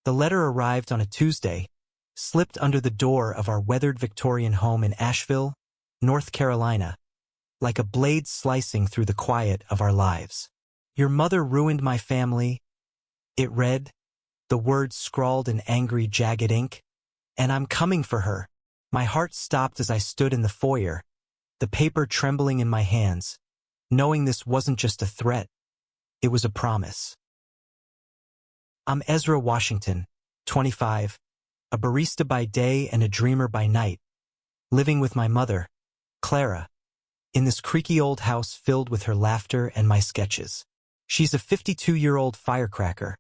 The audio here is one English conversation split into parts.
The letter arrived on a Tuesday, slipped under the door of our weathered Victorian home in Asheville, North Carolina, like a blade slicing through the quiet of our lives. "Your mother ruined my family," it read, the words scrawled in angry, jagged ink, "and I'm coming for her." My heart stopped as I stood in the foyer, the paper trembling in my hands, knowing this wasn't just a threat, it was a promise. I'm Ezra Washington, 25, a barista by day and a dreamer by night, living with my mother, Clara, in this creaky old house filled with her laughter and my sketches. She's a 52-year-old firecracker,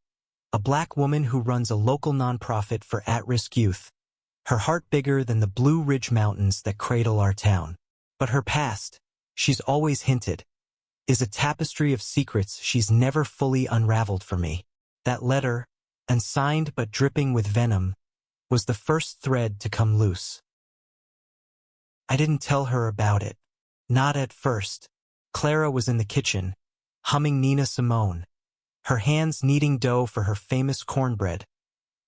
a black woman who runs a local nonprofit for at-risk youth, her heart bigger than the Blue Ridge Mountains that cradle our town. But her past, she's always hinted, is a tapestry of secrets she's never fully unraveled for me. That letter, unsigned but dripping with venom, was the first thread to come loose. I didn't tell her about it. Not at first. Clara was in the kitchen, humming Nina Simone, her hands kneading dough for her famous cornbread,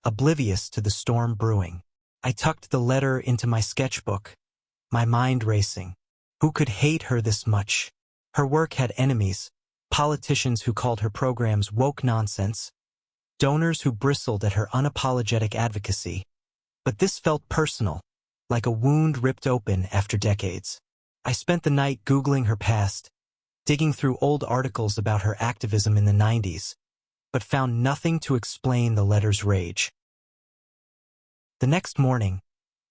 oblivious to the storm brewing. I tucked the letter into my sketchbook, my mind racing. Who could hate her this much? Her work had enemies, politicians who called her programs woke nonsense, donors who bristled at her unapologetic advocacy. But this felt personal, like a wound ripped open after decades. I spent the night Googling her past, digging through old articles about her activism in the 90s, but found nothing to explain the letter's rage. The next morning,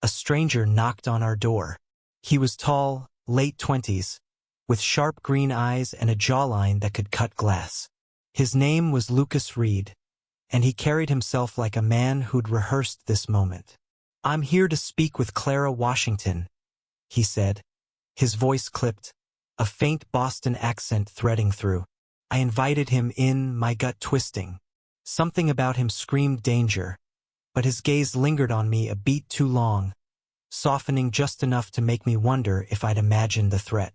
a stranger knocked on our door. He was tall, late 20s, with sharp green eyes and a jawline that could cut glass. His name was Lucas Reed, and he carried himself like a man who'd rehearsed this moment. "I'm here to speak with Clara Washington," he said, his voice clipped, a faint Boston accent threading through. I invited him in, my gut twisting. Something about him screamed danger, but his gaze lingered on me a beat too long, softening just enough to make me wonder if I'd imagined the threat.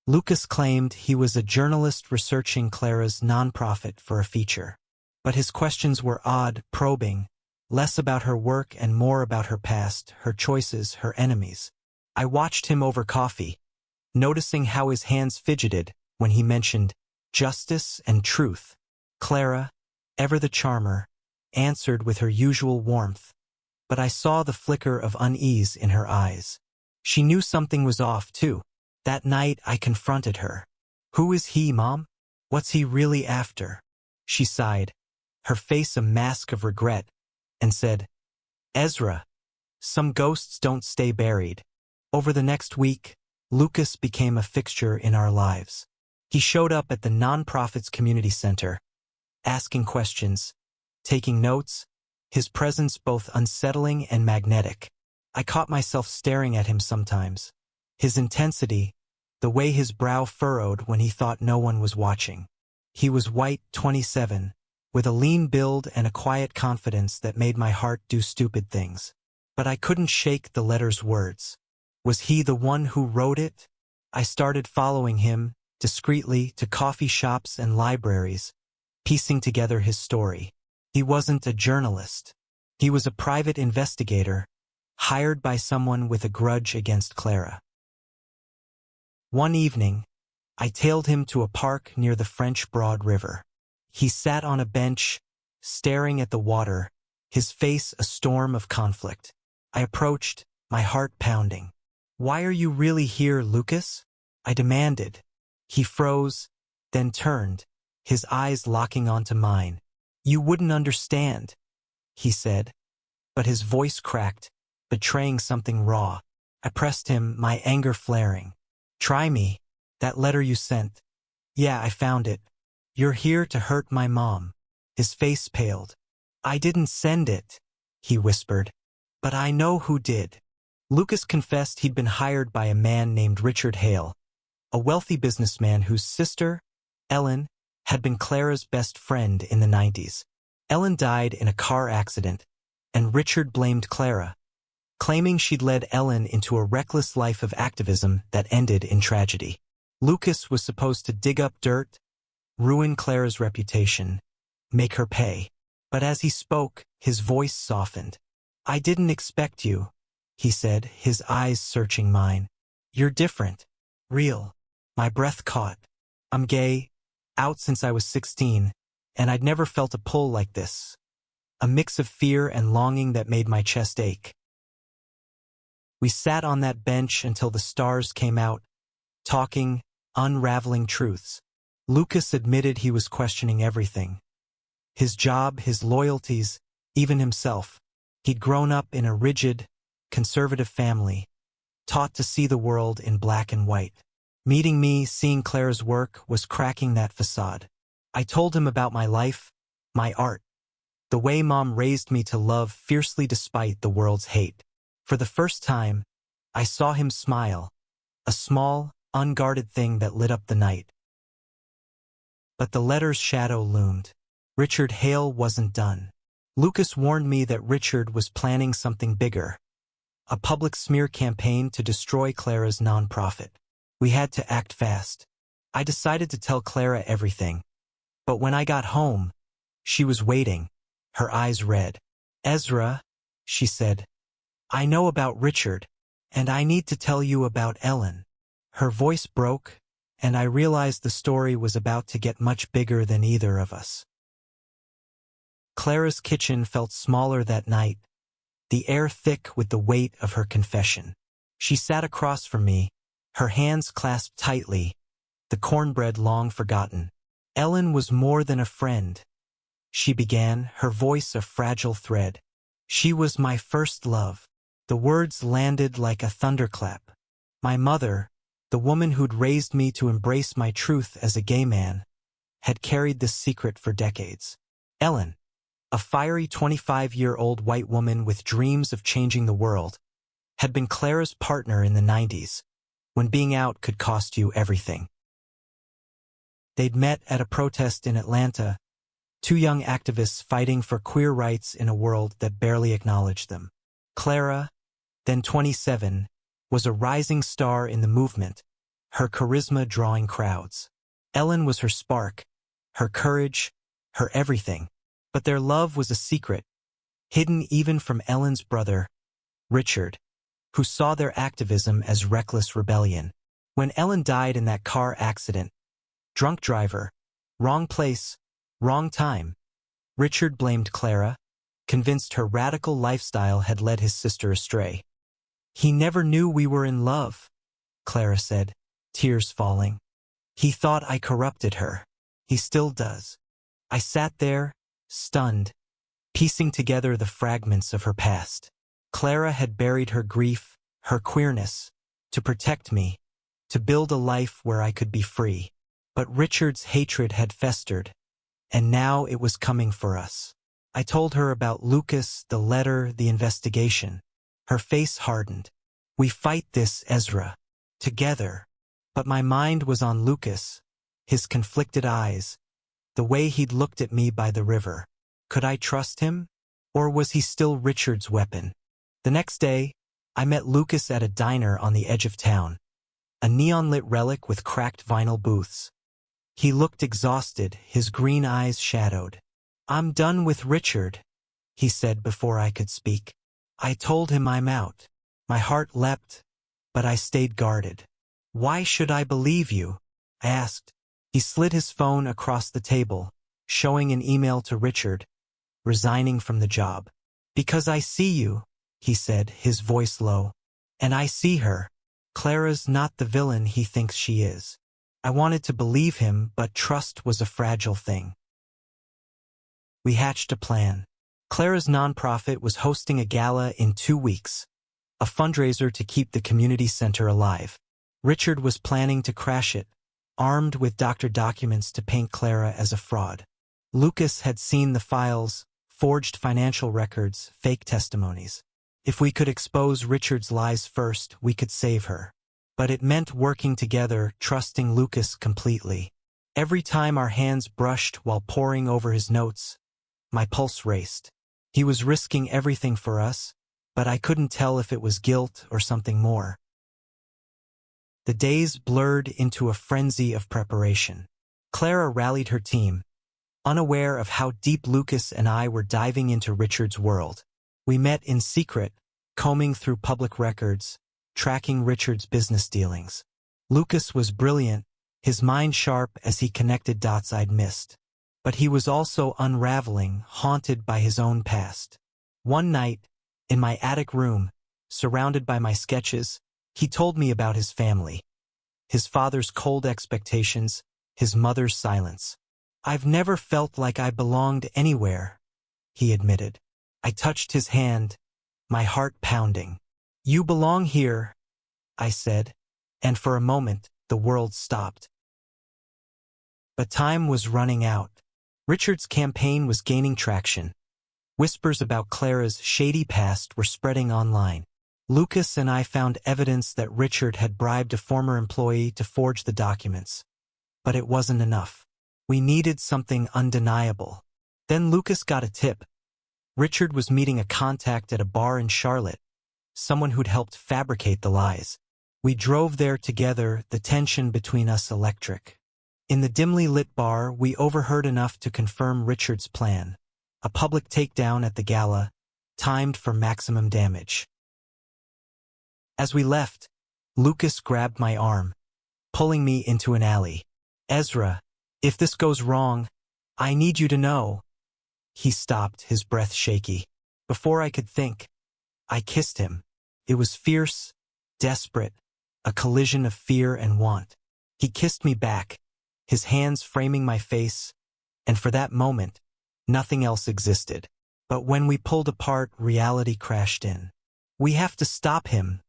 Lucas claimed he was a journalist researching Clara's nonprofit for a feature, but his questions were odd, probing, less about her work and more about her past, her choices, her enemies. I watched him over coffee, noticing how his hands fidgeted when he mentioned justice and truth. Clara, ever the charmer, answered with her usual warmth, but I saw the flicker of unease in her eyes. She knew something was off, too. That night I confronted her. "Who is he, Mom? What's he really after?" She sighed, her face a mask of regret, and said, "Ezra, some ghosts don't stay buried." Over the next week, Lucas became a fixture in our lives. He showed up at the nonprofit's community center, asking questions, taking notes, his presence both unsettling and magnetic. I caught myself staring at him sometimes. His intensity, the way his brow furrowed when he thought no one was watching. He was white, 27, with a lean build and a quiet confidence that made my heart do stupid things. But I couldn't shake the letter's words. Was he the one who wrote it? I started following him, discreetly, to coffee shops and libraries, piecing together his story. He wasn't a journalist. He was a private investigator, hired by someone with a grudge against Clara. One evening, I tailed him to a park near the French Broad River. He sat on a bench, staring at the water, his face a storm of conflict. I approached, my heart pounding. "Why are you really here, Lucas?" I demanded. He froze, then turned, his eyes locking onto mine. "You wouldn't understand," he said, but his voice cracked, betraying something raw. I pressed him, my anger flaring. "Try me. That letter you sent." "Yeah, I found it. You're here to hurt my mom." His face paled. "I didn't send it," he whispered. "But I know who did." Lucas confessed he'd been hired by a man named Richard Hale, a wealthy businessman whose sister, Ellen, had been Clara's best friend in the 90s. Ellen died in a car accident, and Richard blamed Clara, claiming she'd led Ellen into a reckless life of activism that ended in tragedy. Lucas was supposed to dig up dirt, ruin Clara's reputation, make her pay. But as he spoke, his voice softened. "I didn't expect you," he said, his eyes searching mine. "You're different. Real." My breath caught. "I'm gay, out since I was 16, and I'd never felt a pull like this. A mix of fear and longing that made my chest ache." We sat on that bench until the stars came out, talking, unraveling truths. Lucas admitted he was questioning everything. His job, his loyalties, even himself. He'd grown up in a rigid, conservative family, taught to see the world in black and white. Meeting me, seeing Clara's work, was cracking that facade. I told him about my life, my art, the way Mom raised me to love fiercely despite the world's hate. For the first time, I saw him smile, a small, unguarded thing that lit up the night. But the letter's shadow loomed. Richard Hale wasn't done. Lucas warned me that Richard was planning something bigger, a public smear campaign to destroy Clara's nonprofit. We had to act fast. I decided to tell Clara everything. But when I got home, she was waiting, her eyes red. "Ezra," she said, "I know about Richard, and I need to tell you about Ellen." Her voice broke, and I realized the story was about to get much bigger than either of us. Clara's kitchen felt smaller that night, the air thick with the weight of her confession. She sat across from me, her hands clasped tightly, the cornbread long forgotten. "Ellen was more than a friend," she began, her voice a fragile thread. "She was my first love." The words landed like a thunderclap. My mother, the woman who'd raised me to embrace my truth as a gay man, had carried this secret for decades. Ellen, a fiery 25-year-old white woman with dreams of changing the world, had been Clara's partner in the 90s, when being out could cost you everything. They'd met at a protest in Atlanta, two young activists fighting for queer rights in a world that barely acknowledged them. Clara, then 27, was a rising star in the movement, her charisma drawing crowds. Ellen was her spark, her courage, her everything. But their love was a secret, hidden even from Ellen's brother, Richard, who saw their activism as reckless rebellion. When Ellen died in that car accident, drunk driver, wrong place, wrong time, Richard blamed Clara, convinced her radical lifestyle had led his sister astray. "He never knew we were in love," Clara said, tears falling. "He thought I corrupted her. He still does." I sat there, stunned, piecing together the fragments of her past. Clara had buried her grief, her queerness, to protect me, to build a life where I could be free. But Richard's hatred had festered, and now it was coming for us. I told her about Lucas, the letter, the investigation. Her face hardened. "We fight this, Ezra. Together." But my mind was on Lucas, his conflicted eyes, the way he'd looked at me by the river. Could I trust him? Or was he still Richard's weapon? The next day, I met Lucas at a diner on the edge of town, a neon-lit relic with cracked vinyl booths. He looked exhausted, his green eyes shadowed. "I'm done with Richard," he said before I could speak. I told him I'm out. My heart leapt, but I stayed guarded. "Why should I believe you?" I asked. He slid his phone across the table, showing an email to Richard, resigning from the job. "Because I see you," he said, his voice low. "And I see her. Clara's not the villain he thinks she is." I wanted to believe him, but trust was a fragile thing. We hatched a plan. Clara's nonprofit was hosting a gala in 2 weeks, a fundraiser to keep the community center alive. Richard was planning to crash it, armed with doctor documents to paint Clara as a fraud. Lucas had seen the files, forged financial records, fake testimonies. If we could expose Richard's lies first, we could save her. But it meant working together, trusting Lucas completely. Every time our hands brushed while poring over his notes, my pulse raced. He was risking everything for us, but I couldn't tell if it was guilt or something more. The days blurred into a frenzy of preparation. Clara rallied her team, unaware of how deep Lucas and I were diving into Richard's world. We met in secret, combing through public records, tracking Richard's business dealings. Lucas was brilliant, his mind sharp as he connected dots I'd missed. But he was also unraveling, haunted by his own past. One night, in my attic room, surrounded by my sketches, he told me about his family. His father's cold expectations, his mother's silence. "I've never felt like I belonged anywhere," he admitted. I touched his hand, my heart pounding. "You belong here," I said, and for a moment, the world stopped. But time was running out. Richard's campaign was gaining traction. Whispers about Clara's shady past were spreading online. Lucas and I found evidence that Richard had bribed a former employee to forge the documents. But it wasn't enough. We needed something undeniable. Then Lucas got a tip. Richard was meeting a contact at a bar in Charlotte, someone who'd helped fabricate the lies. We drove there together, the tension between us electric. In the dimly lit bar, we overheard enough to confirm Richard's plan. A public takedown at the gala, timed for maximum damage. As we left, Lucas grabbed my arm, pulling me into an alley. "Ezra, if this goes wrong, I need you to know." He stopped, his breath shaky. Before I could think, I kissed him. It was fierce, desperate, a collision of fear and want. He kissed me back, his hands framing my face, and for that moment, nothing else existed. But when we pulled apart, reality crashed in. "We have to stop him,"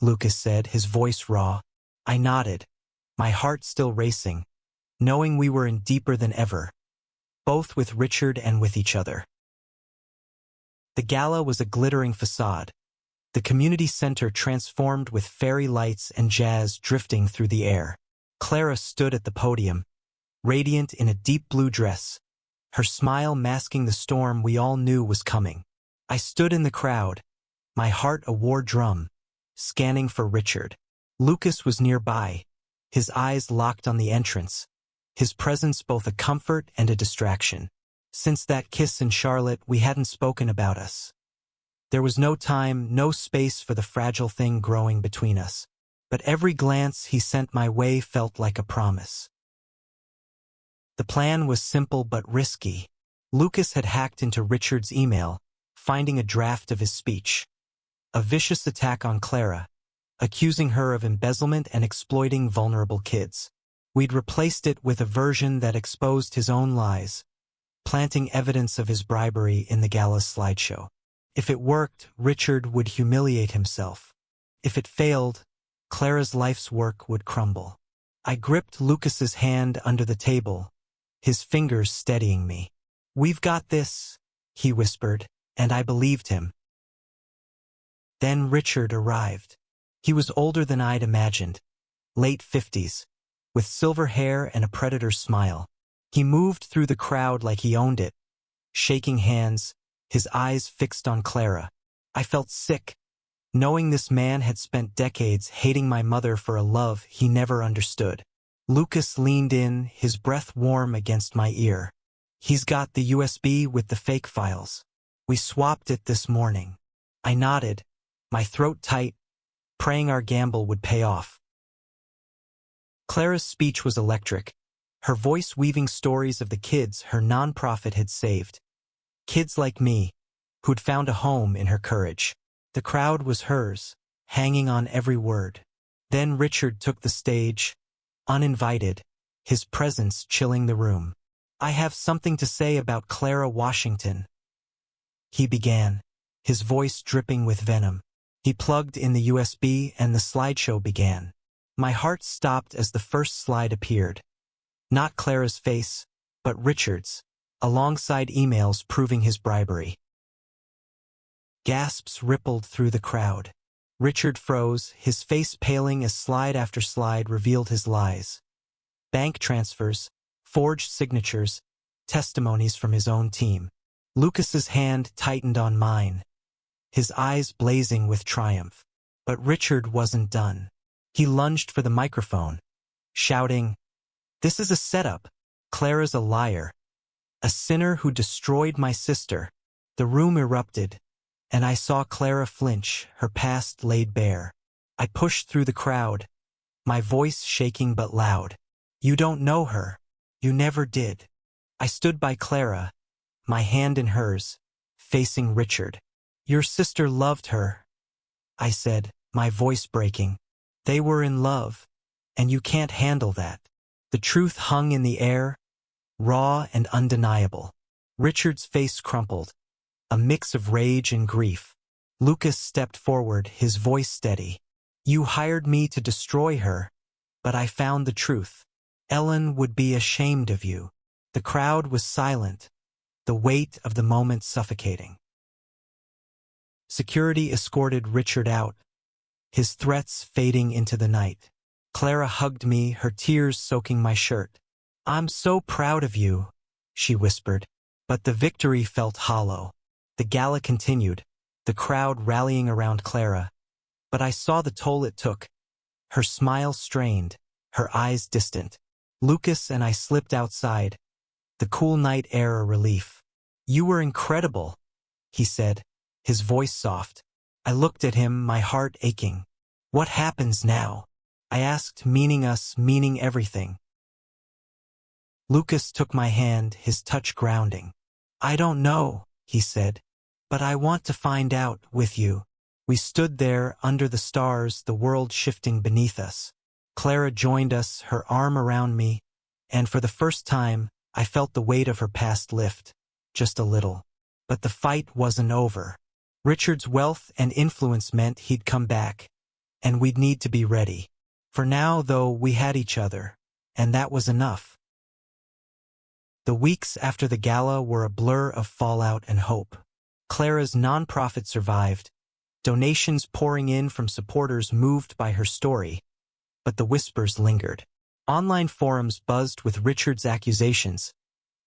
Lucas said, his voice raw. I nodded, my heart still racing, knowing we were in deeper than ever, both with Richard and with each other. The gala was a glittering facade, the community center transformed with fairy lights and jazz drifting through the air. Clara stood at the podium, radiant in a deep blue dress, her smile masking the storm we all knew was coming. I stood in the crowd, my heart a war drum, scanning for Richard. Lucas was nearby, his eyes locked on the entrance, his presence both a comfort and a distraction. Since that kiss in Charlotte, we hadn't spoken about us. There was no time, no space for the fragile thing growing between us. But every glance he sent my way felt like a promise. The plan was simple but risky. Lucas had hacked into Richard's email, finding a draft of his speech. A vicious attack on Clara, accusing her of embezzlement and exploiting vulnerable kids. We'd replaced it with a version that exposed his own lies, planting evidence of his bribery in the gala's slideshow. If it worked, Richard would humiliate himself. If it failed, Clara's life's work would crumble. I gripped Lucas's hand under the table, his fingers steadying me. "We've got this," he whispered, and I believed him. Then Richard arrived. He was older than I'd imagined, late 50s, with silver hair and a predator's smile. He moved through the crowd like he owned it, shaking hands, his eyes fixed on Clara. I felt sick, knowing this man had spent decades hating my mother for a love he never understood. Lucas leaned in, his breath warm against my ear. "He's got the USB with the fake files. We swapped it this morning." I nodded, my throat tight, praying our gamble would pay off. Clara's speech was electric, her voice weaving stories of the kids her nonprofit had saved. Kids like me, who'd found a home in her courage. The crowd was hers, hanging on every word. Then Richard took the stage, uninvited, his presence chilling the room. "I have something to say about Clara Washington," he began, his voice dripping with venom. He plugged in the USB and the slideshow began. My heart stopped as the first slide appeared. Not Clara's face, but Richard's, alongside emails proving his bribery. Gasps rippled through the crowd. Richard froze, his face paling as slide after slide revealed his lies. Bank transfers, forged signatures, testimonies from his own team. Lucas's hand tightened on mine, his eyes blazing with triumph. But Richard wasn't done. He lunged for the microphone, shouting, "This is a setup. Clara's a liar. A sinner who destroyed my sister. The room erupted, and I saw Clara flinch, her past laid bare. I pushed through the crowd, my voice shaking but loud. You don't know her. You never did. I stood by Clara, my hand in hers, facing Richard. Your sister loved her, I said, my voice breaking. They were in love, and you can't handle that. The truth hung in the air, raw and undeniable. Richard's face crumpled, a mix of rage and grief. Lucas stepped forward, his voice steady. You hired me to destroy her, but I found the truth. Ellen would be ashamed of you. The crowd was silent, the weight of the moment suffocating. Security escorted Richard out, his threats fading into the night. Clara hugged me, her tears soaking my shirt. I'm so proud of you, she whispered. But the victory felt hollow. The gala continued, the crowd rallying around Clara. But I saw the toll it took. Her smile strained, her eyes distant. Lucas and I slipped outside, the cool night air a relief. You were incredible, he said, his voice soft. I looked at him, my heart aching. What happens now? I asked, meaning us, meaning everything. Lucas took my hand, his touch grounding. I don't know, he said, but I want to find out with you. We stood there under the stars, the world shifting beneath us. Clara joined us, her arm around me, and for the first time, I felt the weight of her past lift, just a little. But the fight wasn't over. Richard's wealth and influence meant he'd come back, and we'd need to be ready. For now, though, we had each other, and that was enough. The weeks after the gala were a blur of fallout and hope. Clara's nonprofit survived, donations pouring in from supporters moved by her story, but the whispers lingered. Online forums buzzed with Richard's accusations,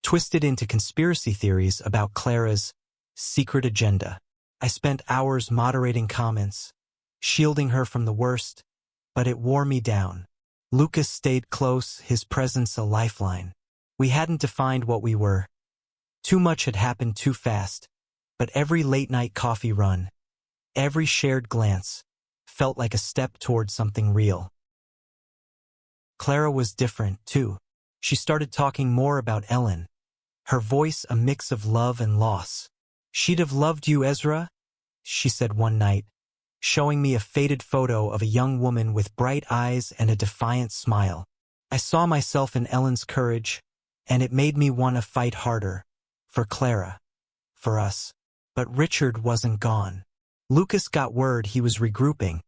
twisted into conspiracy theories about Clara's secret agenda. I spent hours moderating comments, shielding her from the worst, but it wore me down. Lucas stayed close, his presence a lifeline. We hadn't defined what we were. Too much had happened too fast, but every late-night coffee run, every shared glance, felt like a step toward something real. Clara was different, too. She started talking more about Ellen, her voice a mix of love and loss. She'd have loved you, Ezra, she said one night, showing me a faded photo of a young woman with bright eyes and a defiant smile. I saw myself in Ellen's courage, and it made me want to fight harder. For Clara. For us. But Richard wasn't gone. Lucas got word he was regrouping,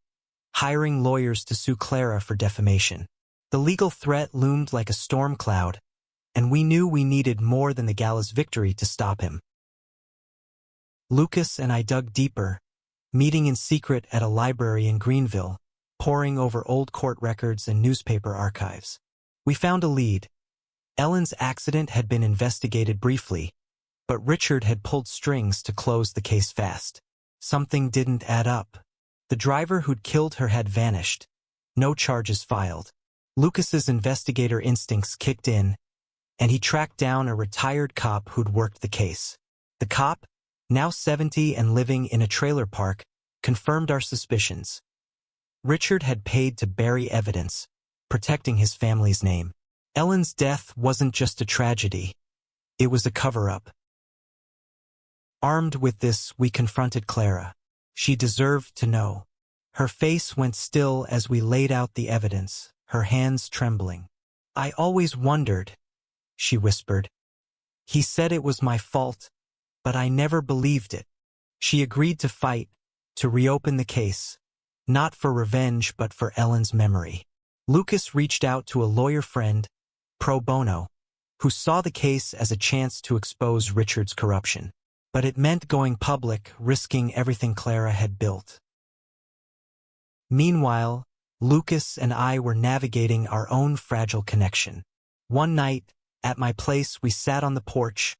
hiring lawyers to sue Clara for defamation. The legal threat loomed like a storm cloud, and we knew we needed more than the gala's victory to stop him. Lucas and I dug deeper, meeting in secret at a library in Greenville, poring over old court records and newspaper archives. We found a lead. Ellen's accident had been investigated briefly, but Richard had pulled strings to close the case fast. Something didn't add up. The driver who'd killed her had vanished. No charges filed. Lucas's investigator instincts kicked in, and he tracked down a retired cop who'd worked the case. The cop, now 70 and living in a trailer park, confirmed our suspicions. Richard had paid to bury evidence, protecting his family's name. Ellen's death wasn't just a tragedy. It was a cover-up. Armed with this, we confronted Clara. She deserved to know. Her face went still as we laid out the evidence, her hands trembling. I always wondered, she whispered. He said it was my fault, but I never believed it. She agreed to fight, to reopen the case, not for revenge but for Ellen's memory. Lucas reached out to a lawyer friend, pro bono, who saw the case as a chance to expose Richard's corruption. But it meant going public, risking everything Clara had built. Meanwhile, Lucas and I were navigating our own fragile connection. One night, at my place, we sat on the porch,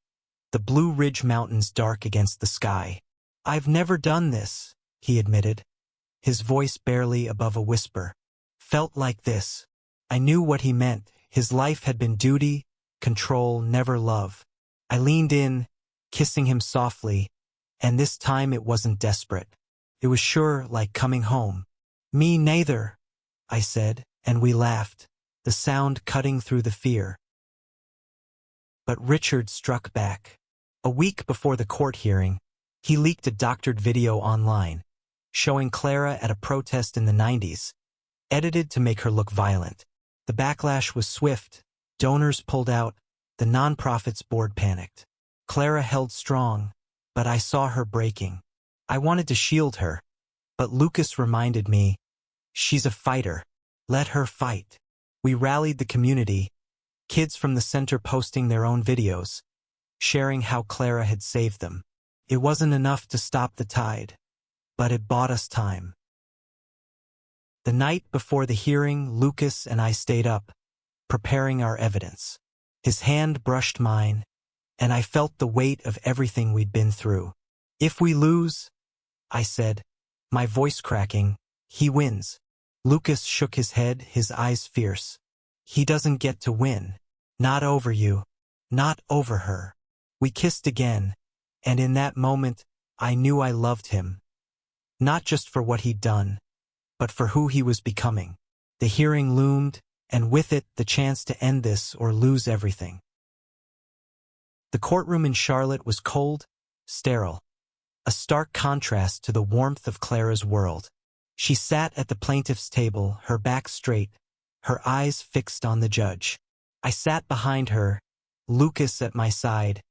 the Blue Ridge Mountains dark against the sky. I've never done this, he admitted, his voice barely above a whisper. Felt like this. I knew what he meant. His life had been duty, control, never love. I leaned in, kissing him softly, and this time it wasn't desperate. It was sure like coming home. "Me neither," I said, and we laughed, the sound cutting through the fear. But Richard struck back. A week before the court hearing, he leaked a doctored video online, showing Clara at a protest in the 90s, edited to make her look violent. The backlash was swift. Donors pulled out. The nonprofits board panicked. Clara held strong, but I saw her breaking. I wanted to shield her, but Lucas reminded me, she's a fighter. Let her fight. We rallied the community, kids from the center posting their own videos, sharing how Clara had saved them. It wasn't enough to stop the tide, but it bought us time. The night before the hearing, Lucas and I stayed up, preparing our evidence. His hand brushed mine, and I felt the weight of everything we'd been through. "If we lose," I said, my voice cracking, "he wins." Lucas shook his head, his eyes fierce. "He doesn't get to win. Not over you. Not over her." We kissed again, and in that moment, I knew I loved him. Not just for what he'd done, but for who he was becoming. The hearing loomed, and with it, the chance to end this or lose everything. The courtroom in Charlotte was cold, sterile, a stark contrast to the warmth of Clara's world. She sat at the plaintiff's table, her back straight, her eyes fixed on the judge. I sat behind her, Lucas at my side,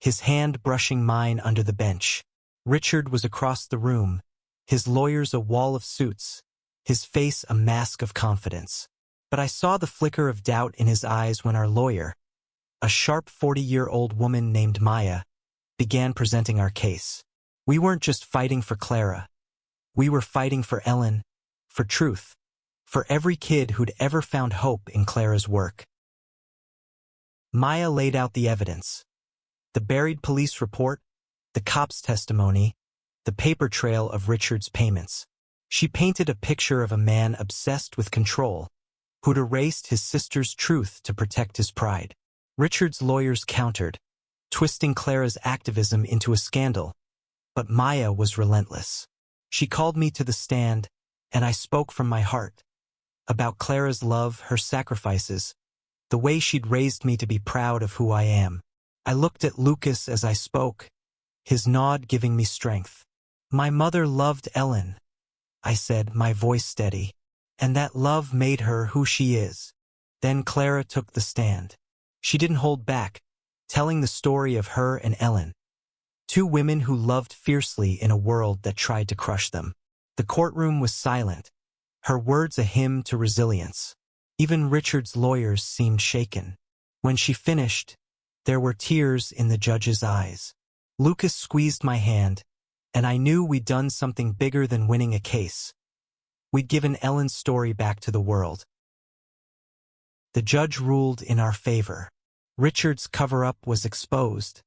his hand brushing mine under the bench. Richard was across the room, his lawyers a wall of suits, his face a mask of confidence. But I saw the flicker of doubt in his eyes when our lawyer, a sharp 40-year-old woman named Maya, began presenting our case. We weren't just fighting for Clara. We were fighting for Ellen, for truth, for every kid who'd ever found hope in Clara's work. Maya laid out the evidence. The buried police report, the cop's testimony, the paper trail of Richard's payments. She painted a picture of a man obsessed with control, who'd erased his sister's truth to protect his pride. Richard's lawyers countered, twisting Clara's activism into a scandal, but Maya was relentless. She called me to the stand, and I spoke from my heart. About Clara's love, her sacrifices, the way she'd raised me to be proud of who I am. I looked at Lucas as I spoke, his nod giving me strength. "My mother loved Ellen," I said, my voice steady, "and that love made her who she is." Then Clara took the stand. She didn't hold back, telling the story of her and Ellen, two women who loved fiercely in a world that tried to crush them. The courtroom was silent, her words a hymn to resilience. Even Richard's lawyers seemed shaken. When she finished, there were tears in the judge's eyes. Lucas squeezed my hand, and I knew we'd done something bigger than winning a case. We'd given Ellen's story back to the world. The judge ruled in our favor. Richard's cover-up was exposed,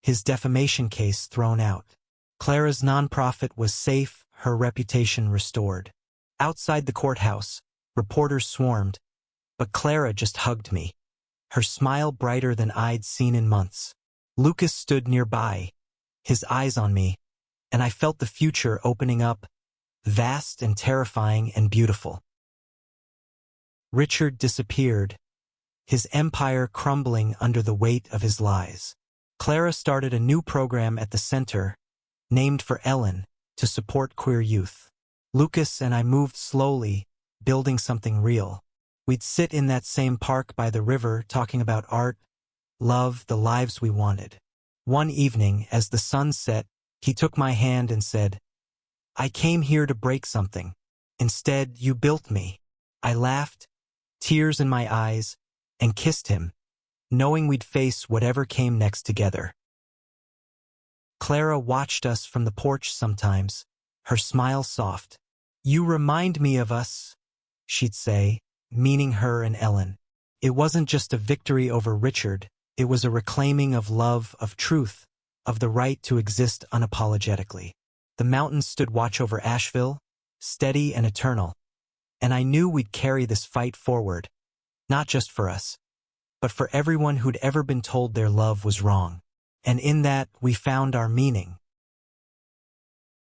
his defamation case thrown out. Clara's nonprofit was safe, her reputation restored. Outside the courthouse, reporters swarmed, but Clara just hugged me, her smile brighter than I'd seen in months. Lucas stood nearby, his eyes on me, and I felt the future opening up, vast and terrifying and beautiful. Richard disappeared, his empire crumbling under the weight of his lies. Clara started a new program at the center, named for Ellen, to support queer youth. Lucas and I moved slowly, building something real. We'd sit in that same park by the river talking about art, love, the lives we wanted. One evening, as the sun set, he took my hand and said, "I came here to break something. Instead, you built me." I laughed, tears in my eyes, and kissed him, knowing we'd face whatever came next together. Clara watched us from the porch sometimes, her smile soft. "You remind me of us," she'd say, meaning her and Ellen. It wasn't just a victory over Richard, it was a reclaiming of love, of truth, of the right to exist unapologetically. The mountains stood watch over Asheville, steady and eternal, and I knew we'd carry this fight forward, not just for us, but for everyone who'd ever been told their love was wrong. and in that we found our meaning.